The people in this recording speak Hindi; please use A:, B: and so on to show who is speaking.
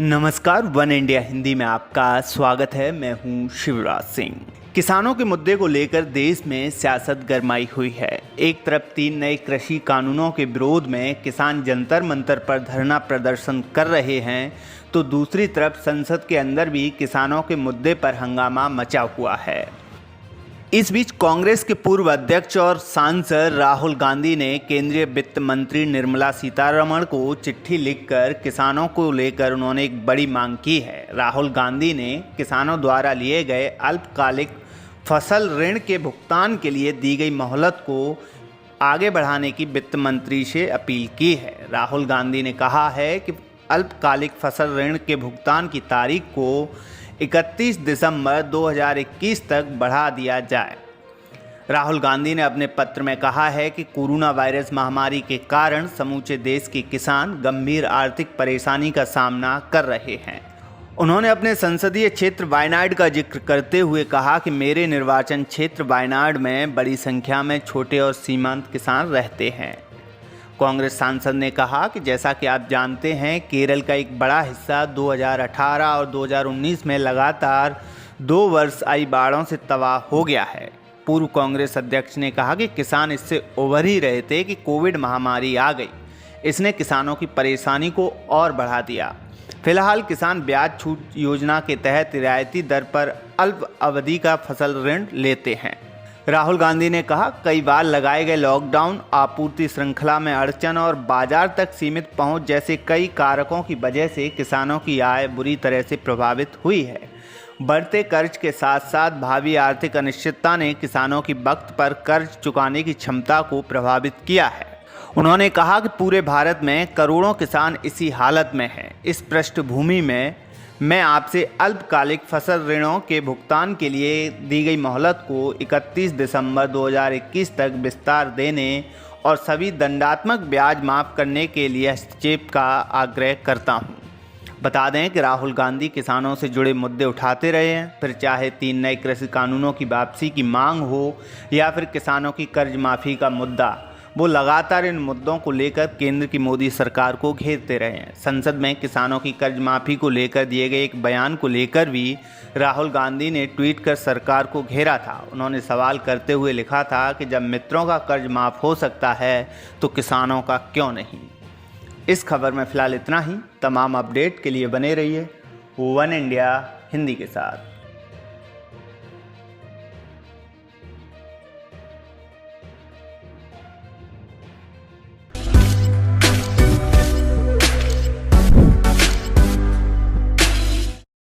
A: नमस्कार, वन इंडिया हिंदी में आपका स्वागत है। मैं हूं शिवराज सिंह। किसानों के मुद्दे को लेकर देश में सियासत गरमाई हुई है। एक तरफ 3 नए कृषि कानूनों के विरोध में किसान जंतर मंतर पर धरना प्रदर्शन कर रहे हैं, तो दूसरी तरफ संसद के अंदर भी किसानों के मुद्दे पर हंगामा मचा हुआ है। इस बीच कांग्रेस के पूर्व अध्यक्ष और सांसद राहुल गांधी ने केंद्रीय वित्त मंत्री निर्मला सीतारमण को चिट्ठी लिखकर किसानों को लेकर उन्होंने एक बड़ी मांग की है। राहुल गांधी ने किसानों द्वारा लिए गए अल्पकालिक फसल ऋण के भुगतान के लिए दी गई मोहलत को आगे बढ़ाने की वित्त मंत्री से अपील की है। राहुल गांधी ने कहा है कि अल्पकालिक फसल ऋण के भुगतान की तारीख को 31 दिसंबर 2021 तक बढ़ा दिया जाए। राहुल गांधी ने अपने पत्र में कहा है कि कोरोना वायरस महामारी के कारण समूचे देश के किसान गंभीर आर्थिक परेशानी का सामना कर रहे हैं। उन्होंने अपने संसदीय क्षेत्र वायनाड का जिक्र करते हुए कहा कि मेरे निर्वाचन क्षेत्र वायनाड में बड़ी संख्या में छोटे और सीमांत किसान रहते हैं। कांग्रेस सांसद ने कहा कि जैसा कि आप जानते हैं, केरल का एक बड़ा हिस्सा 2018 और 2019 में लगातार 2 वर्ष आई बाढ़ों से तबाह हो गया है। पूर्व कांग्रेस अध्यक्ष ने कहा कि किसान इससे उभर ही रहे थे कि कोविड महामारी आ गई। इसने किसानों की परेशानी को और बढ़ा दिया। फिलहाल किसान ब्याज छूट योजना के तहत रियायती दर पर अल्प अवधि का फसल ऋण लेते हैं। राहुल गांधी ने कहा, कई बार लगाए गए लॉकडाउन, आपूर्ति श्रृंखला में अड़चन और बाजार तक सीमित पहुंच जैसे कई कारकों की वजह से किसानों की आय बुरी तरह से प्रभावित हुई है। बढ़ते कर्ज के साथ साथ भावी आर्थिक अनिश्चितता ने किसानों की वक्त पर कर्ज चुकाने की क्षमता को प्रभावित किया है। उन्होंने कहा कि पूरे भारत में करोड़ों किसान इसी हालत में हैं। इस पृष्ठभूमि में मैं आपसे अल्पकालिक फसल ऋणों के भुगतान के लिए दी गई मोहलत को 31 दिसंबर 2021 तक विस्तार देने और सभी दंडात्मक ब्याज माफ़ करने के लिए हस्तक्षेप का आग्रह करता हूं। बता दें कि राहुल गांधी किसानों से जुड़े मुद्दे उठाते रहे हैं, फिर चाहे 3 नए कृषि कानूनों की वापसी की मांग हो या फिर किसानों की कर्ज माफ़ी का मुद्दा। वो लगातार इन मुद्दों को लेकर केंद्र की मोदी सरकार को घेरते रहे हैं। संसद में किसानों की कर्ज माफ़ी को लेकर दिए गए एक बयान को लेकर भी राहुल गांधी ने ट्वीट कर सरकार को घेरा था। उन्होंने सवाल करते हुए लिखा था कि जब मित्रों का कर्ज माफ़ हो सकता है तो किसानों का क्यों नहीं। इस खबर में फ़िलहाल इतना ही। तमाम अपडेट के लिए बने रहिए वन इंडिया हिंदी के साथ।